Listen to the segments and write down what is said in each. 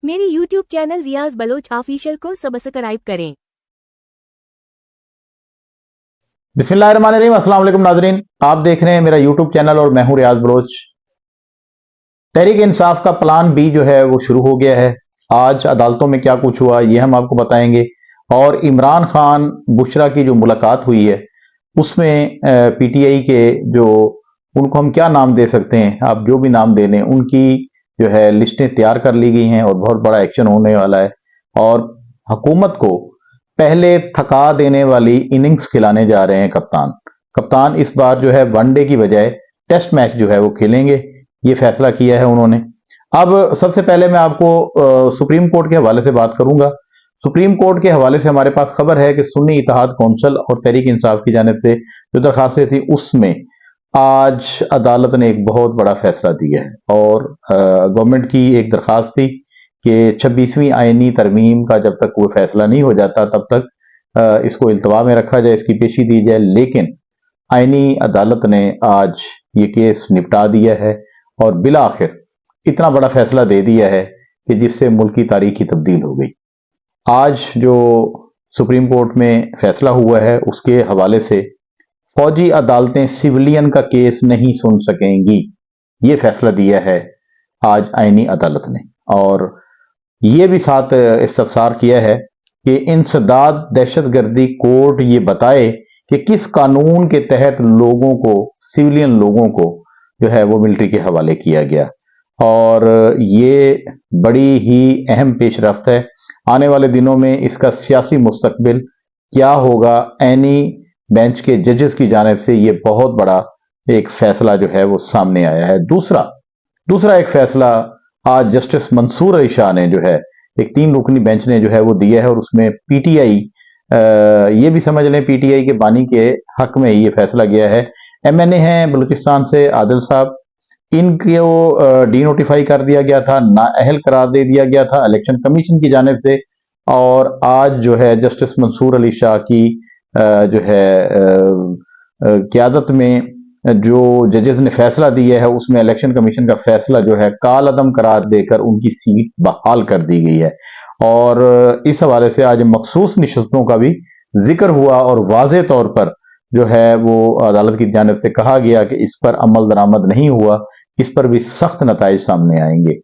मेरे YouTube channel रियाज Bloch official को subscribe करें। बिस्मिल्लाहिर्रहमानिर्रहीम। अस्सलाम वालेकुम नाजरीन, आप देख रहे हैं मेरा यूट्यूब चैनल और मैं हूं रियाज बलोच। तहरीक इंसाफ का प्लान बी जो है वो शुरू हो गया है। आज अदालतों में क्या कुछ हुआ ये हम आपको बताएंगे। और इमरान खान बुशरा की जो मुलाकात हुई है उसमें पीटीआई के जो, उनको हम क्या नाम दे सकते हैं, आप जो भी नाम दे लें, उनकी जो है लिस्टें तैयार कर ली गई हैं और बहुत बड़ा एक्शन होने वाला है। और हुकूमत को पहले थका देने वाली इनिंग्स खिलाने जा रहे हैं कप्तान इस बार जो है वनडे की बजाय टेस्ट मैच जो है वो खेलेंगे, ये फैसला किया है उन्होंने। अब सबसे पहले मैं आपको सुप्रीम कोर्ट के हवाले से बात करूंगा। सुप्रीम कोर्ट के हवाले से हमारे पास खबर है कि सुन्नी इत्तेहाद कौंसिल और तहरीक इंसाफ की जानिब से जो दरखास्तें थी उसमें आज अदालत ने एक बहुत बड़ा फैसला दिया है। और गवर्नमेंट की एक दरखास्त थी कि 26वीं आईनी तरमीम का जब तक वो फैसला नहीं हो जाता तब तक इसको इल्तवा में रखा जाए, इसकी पेशी दी जाए। लेकिन आईनी अदालत ने आज ये केस निपटा दिया है और बिला आखिर इतना बड़ा फैसला दे दिया है कि जिससे मुल्क की तारीख ही तब्दील हो गई। आज जो सुप्रीम कोर्ट में फैसला हुआ है उसके हवाले से फौजी अदालतें सिविलियन का केस नहीं सुन सकेंगी, ये फैसला दिया है आज आईनी अदालत ने। और ये भी साथ इस्तफसार किया है कि इंसदाद दहशतगर्दी कोर्ट ये बताए कि किस कानून के तहत लोगों को, सिविलियन लोगों को जो है वो मिलिट्री के हवाले किया गया। और ये बड़ी ही अहम पेशरफ्त है। आने वाले दिनों में इसका सियासी मुस्तकबिल क्या होगा, एनी बेंच के जजेस की जानिब से ये बहुत बड़ा एक फैसला जो है वो सामने आया है। दूसरा एक फैसला आज जस्टिस मंसूर अली शाह ने जो है एक 3 रुकनी बेंच ने जो है वो दिया है और उसमें पीटीआई, ये भी समझ लें पीटीआई के बानी के हक में ये फैसला गया है। एमएनए हैं बलूचिस्तान से आदिल साहब, इनको डीनोटिफाई कर दिया गया था, नाअहल करार दे दिया गया था इलेक्शन कमीशन की जानिब से। और आज जो है जस्टिस मंसूर अली शाह की जो है क़यादत में जो जजेस ने फैसला दिया है उसमें इलेक्शन कमीशन का फैसला जो है कालअदम करार देकर उनकी सीट बहाल कर दी गई है। और इस हवाले से आज मखसूस निशस्तों का भी जिक्र हुआ और वाज़े तौर पर जो है वो अदालत की जानिब से कहा गया कि इस पर अमल दरामद नहीं हुआ, इस पर भी सख्त नताइज सामने आएंगे।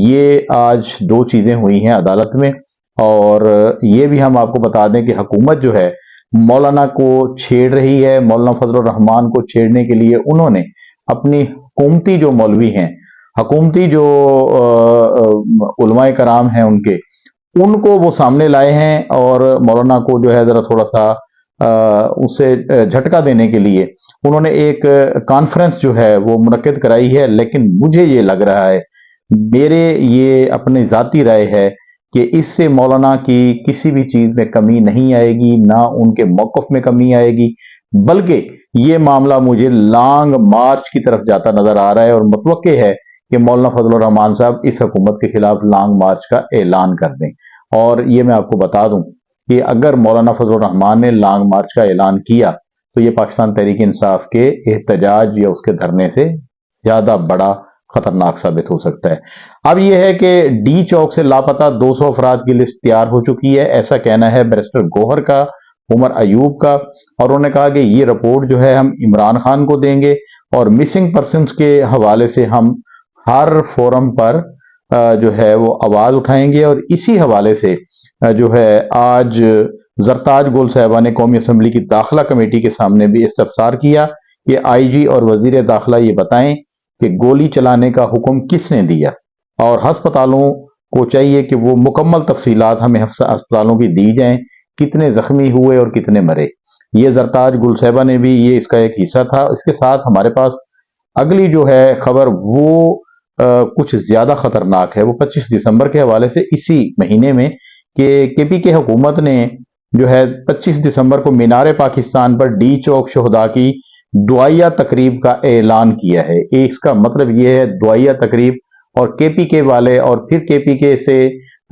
ये आज 2 चीजें हुई हैं अदालत में। और ये भी हम आपको बता दें कि हुकूमत जो है मौलाना को छेड़ रही है। मौलाना फजलुर रहमान को छेड़ने के लिए उन्होंने अपनी हुकूमती जो मौलवी हैं, हुकूमती जो उलमाए कराम हैं उनको वो सामने लाए हैं और मौलाना को जो है जरा थोड़ा सा उससे झटका देने के लिए उन्होंने एक कॉन्फ्रेंस जो है वो मुनक्किद कराई है। लेकिन मुझे ये लग रहा है, मेरे ये अपनी जाती राय है कि इससे मौलाना की किसी भी चीज में कमी नहीं आएगी, ना उनके मौक़िफ़ में कमी आएगी, बल्कि ये मामला मुझे लॉन्ग मार्च की तरफ जाता नजर आ रहा है। और मुतवक्के है कि मौलाना फजलुर रहमान साहब इस हुकूमत के खिलाफ लॉन्ग मार्च का ऐलान कर दें। और ये मैं आपको बता दूं कि अगर मौलाना फजलुर रहमान ने लॉन्ग मार्च का ऐलान किया तो ये पाकिस्तान तहरीक इंसाफ के एहतजाज या उसके धरने से ज्यादा बड़ा खतरनाक साबित हो सकता है। अब यह है कि डी चौक से लापता 200 अफराद की लिस्ट तैयार हो चुकी है, ऐसा कहना है बैरिस्टर गौहर का, उमर अयूब का। और उन्होंने कहा कि ये रिपोर्ट जो है हम इमरान खान को देंगे और मिसिंग पर्सनस के हवाले से हम हर फोरम पर जो है वो आवाज उठाएंगे। और इसी हवाले से जो है आज जरताज गोल साहिबा ने कौमी असम्बली की दाखिला कमेटी के सामने भी इस्तफसार किया कि आईजी और वजीर दाखिला ये बताएं कि गोली चलाने का हुक्म किसने दिया। और हस्पतालों को चाहिए कि वो मुकम्मल तफसीलात हमें अस्पतालों की दी जाएं, कितने जख्मी हुए और कितने मरे। ये जरताज गुल साहिबा ने भी ये इसका एक हिस्सा था। इसके साथ हमारे पास अगली जो है खबर वो कुछ ज्यादा खतरनाक है। वो 25 दिसंबर के हवाले से इसी महीने में कि केपी के हुकूमत ने जो है 25 दिसंबर को मीनार पाकिस्तान पर डी चौक शहदा की दुआया तकरीब का ऐलान किया है। इसका मतलब यह है दुआया तकरीब, और केपी के वाले, और फिर केपी के से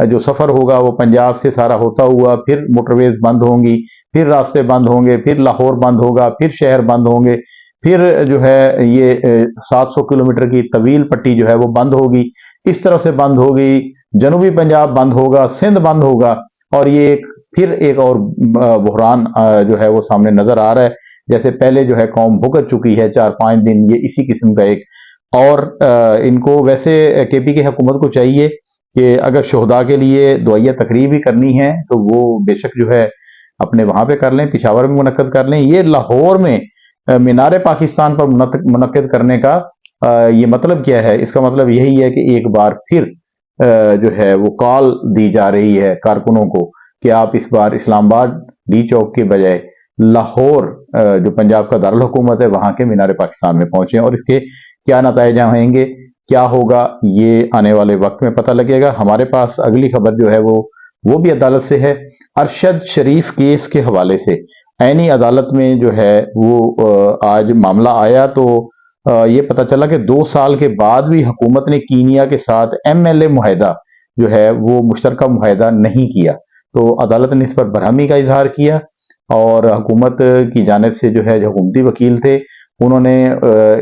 जो सफर होगा वो पंजाब से सारा होता हुआ फिर मोटरवेज बंद होंगी, फिर रास्ते बंद होंगे, फिर लाहौर बंद होगा, फिर शहर बंद होंगे, फिर जो है ये 700 किलोमीटर की तवील पट्टी जो है वो बंद होगी। इस तरह से बंद होगी जनूबी पंजाब बंद होगा, सिंध बंद होगा, और ये फिर एक और बहरान जो है वो सामने नजर आ रहा है। जैसे पहले जो है कौम भुगत चुकी है 4-5 दिन, ये इसी किस्म का एक। और इनको वैसे केपी की हुकूमत को चाहिए कि अगर शोहदा के लिए दुआया तकरीब ही करनी है तो वो बेशक जो है अपने वहां पे कर लें, पिशावर में मुनक्कद कर लें। ये लाहौर में मीनार पाकिस्तान पर मुनक्कद करने का ये मतलब क्या है? इसका मतलब यही है कि एक बार फिर जो है वो कॉल दी जा रही है कारकुनों को कि आप इस बार इस्लामाबाद डी चौक के बजाय लाहौर जो पंजाब का दारुल हुकूमत है वहां के मीनार पाकिस्तान में पहुंचे। और इसके क्या नतीजे आएंगे, क्या होगा, ये आने वाले वक्त में पता लगेगा। हमारे पास अगली खबर जो है वो भी अदालत से है। अरशद शरीफ केस के हवाले से ऐनी अदालत में जो है वो आज मामला आया तो ये पता चला कि 2 साल के बाद भी हुकूमत ने कीनिया के साथ MLA मुआहदा जो है वो मुश्तरका मुआहदा नहीं किया। तो अदालत ने इस पर बरहमी का इजहार किया और हुकूमत की जानिब से जो है जो हुकूमती वकील थे उन्होंने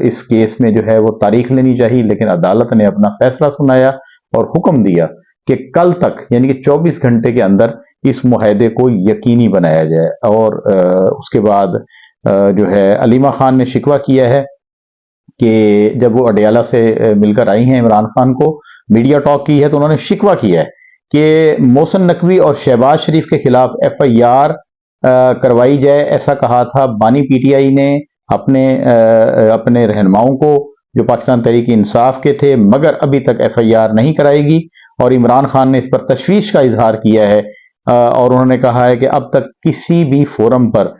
इस केस में जो है वो तारीख लेनी चाहिए, लेकिन अदालत ने अपना फैसला सुनाया और हुक्म दिया कि कल तक यानी कि 24 घंटे के अंदर इस मुआहदे को यकीनी बनाया जाए। और उसके बाद जो है अलीमा खान ने शिकवा किया है कि जब वो अडियाला से मिलकर आई हैं इमरान खान को, मीडिया टॉक की है, तो उन्होंने शिकवा किया है कि मोहसिन नकवी और शहबाज शरीफ के खिलाफ FIR करवाई जाए। ऐसा कहा था बानी PTI ने अपने रहनुमाओं को जो पाकिस्तान तहरीक इंसाफ के थे, मगर अभी तक FIR नहीं कराएगी। और इमरान खान ने इस पर तशवीश का इजहार किया है और उन्होंने कहा है कि अब तक किसी भी फोरम पर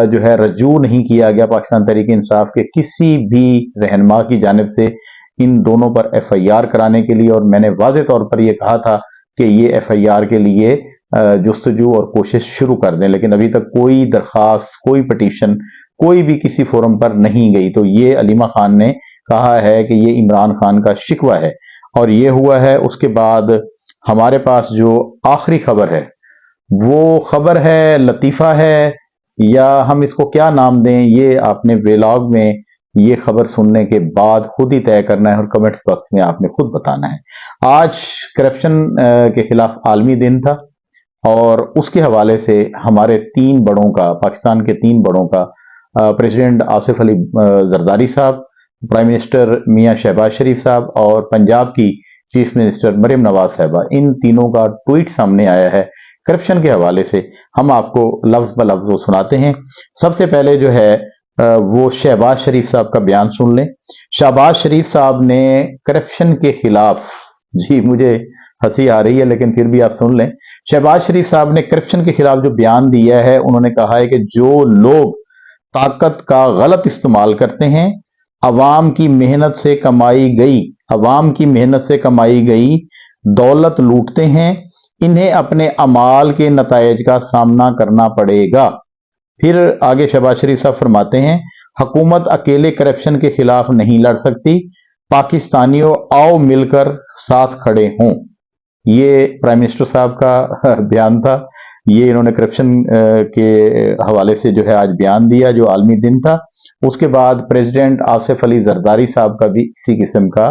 जो है रजू नहीं किया गया पाकिस्तान तहरीक इंसाफ के किसी भी रहनुमा की जानिब से इन दोनों पर FIR कराने के लिए। और मैंने वाज़ेह तौर पर यह कहा था कि ये FIR के लिए जुस्तजू और कोशिश शुरू कर दें, लेकिन अभी तक कोई दरख्वास्त, कोई पटिशन, कोई भी किसी फोरम पर नहीं गई। तो ये अलीमा खान ने कहा है कि ये इमरान खान का शिकवा है और ये हुआ है। उसके बाद हमारे पास जो आखिरी खबर है वो खबर है लतीफ़ा है, या हम इसको क्या नाम दें, ये आपने व्लॉग में ये खबर सुनने के बाद खुद ही तय करना है और कमेंट्स बॉक्स में आपने खुद बताना है। आज करप्शन के खिलाफ आलमी दिन था और उसके हवाले से हमारे 3 बड़ों का, पाकिस्तान के 3 बड़ों का, प्रेसिडेंट आसिफ अली जरदारी साहब, प्राइम मिनिस्टर मियां शहबाज शरीफ साहब और पंजाब की चीफ मिनिस्टर मरियम नवाज साहबा, इन तीनों का ट्वीट सामने आया है करप्शन के हवाले से। हम आपको लफ्ज ब लफ्ज वो सुनाते हैं। सबसे पहले जो है वो शहबाज शरीफ साहब का बयान सुन लें। शहबाज शरीफ साहब ने करप्शन के खिलाफ, जी मुझे हंसी आ रही है लेकिन फिर भी आप सुन लें, शहबाज शरीफ साहब ने करप्शन के खिलाफ जो बयान दिया है, उन्होंने कहा है कि जो लोग ताकत का गलत इस्तेमाल करते हैं, अवाम की मेहनत से कमाई गई दौलत लूटते हैं, इन्हें अपने अमाल के नतायज का सामना करना पड़ेगा। फिर आगे शहबाज शरीफ साहब फरमाते हैं, हुकूमत अकेले करप्शन के खिलाफ नहीं लड़ सकती, पाकिस्तानियों आओ मिलकर साथ खड़े हों। ये प्राइम मिनिस्टर साहब का बयान था। ये इन्होंने करप्शन के हवाले से जो है आज बयान दिया जो आलमी दिन था। उसके बाद प्रेसिडेंट आसिफ अली जरदारी साहब का भी इसी किस्म का,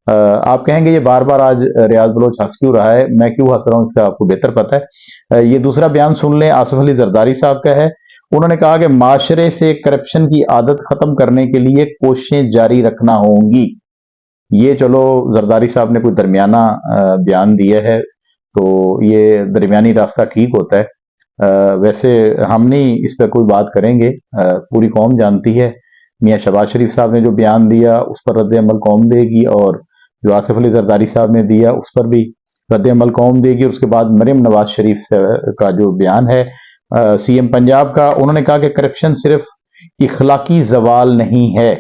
आप कहेंगे ये बार बार आज रियाज बलोच हंस क्यों रहा है, मैं क्यों हंस रहा हूं इसका आपको बेहतर पता है। ये दूसरा बयान सुन लें, आसिफ अली जरदारी साहब का है। उन्होंने कहा कि माशरे से करप्शन की आदत खत्म करने के लिए कोशिशें जारी रखना होंगी। ये चलो जरदारी साहब ने कोई दरमियाना बयान दिया है तो ये दरमियानी रास्ता ठीक होता है। वैसे हम नहीं इस पर कोई बात करेंगे, पूरी कौम जानती है। मियां शहबाज शरीफ साहब ने जो बयान दिया उस पर रद्द अमल कौम देगी, और जो आसिफ अली जरदारी साहब ने दिया उस पर भी रद्द अमल कौम देगी। उसके बाद मरियम नवाज शरीफ का जो बयान है CM पंजाब का, उन्होंने कहा कि करप्शन सिर्फ इखलाकी जवाल नहीं है,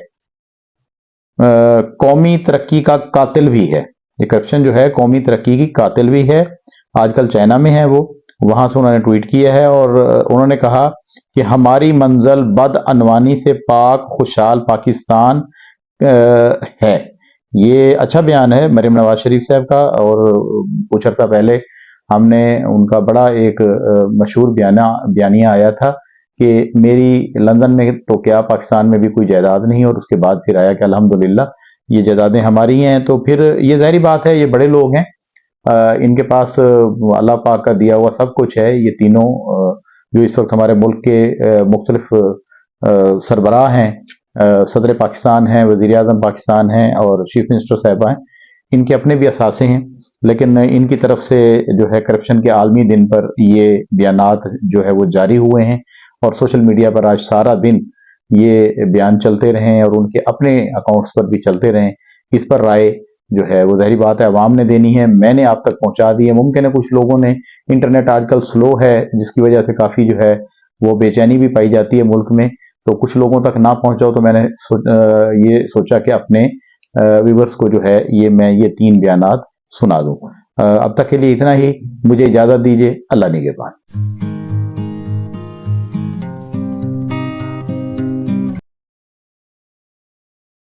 कौमी तरक्की का कातिल भी है। ये करप्शन जो है कौमी तरक्की की कातिल भी है। आजकल चाइना में है वो, वहां से उन्होंने ट्वीट किया है और उन्होंने कहा कि हमारी मंजिल बदअनवानी से पाक खुशहाल पाकिस्तान है। ये अच्छा बयान है मरियम नवाज शरीफ साहब का। और कुछ अर्सा पहले हमने उनका बड़ा एक मशहूर बयानिया आया था कि मेरी लंदन में तो क्या पाकिस्तान में भी कोई जायदाद नहीं, और उसके बाद फिर आया कि अल्हम्दुलिल्लाह ये जायदादें हमारी हैं। तो फिर ये ज़ाहिरी बात है, ये बड़े लोग हैं इनके पास अल्लाह पाक का दिया हुआ सब कुछ है। ये तीनों जो इस वक्त हमारे मुल्क के मुख्तलिफ सरबराह हैं, सदर पाकिस्तान हैं, वज़ीर आज़म पाकिस्तान हैं और चीफ मिनिस्टर साहिबा हैं, इनके अपने भी असासे हैं, लेकिन इनकी तरफ से जो है करप्शन के आलमी दिन पर ये बयानात जो है वो जारी हुए हैं और सोशल मीडिया पर आज सारा दिन ये बयान चलते रहें और उनके अपने अकाउंट्स पर भी चलते रहें। इस पर राय जो है वो ज़ाहिर बात है अवाम ने देनी है, मैंने आप तक पहुंचा दी है। मुमकिन है कुछ लोगों ने, इंटरनेट आजकल स्लो है जिसकी वजह से काफ़ी जो है वो बेचैनी भी पाई जाती है मुल्क में, तो कुछ लोगों तक ना पहुंचाओ, तो मैंने ये सोचा कि अपने व्यूवर्स को जो है मैं ये 3 बयानात सुना दूं। अब तक के लिए इतना ही, मुझे इजाज़त दीजिए। अल्लाह निगहबान।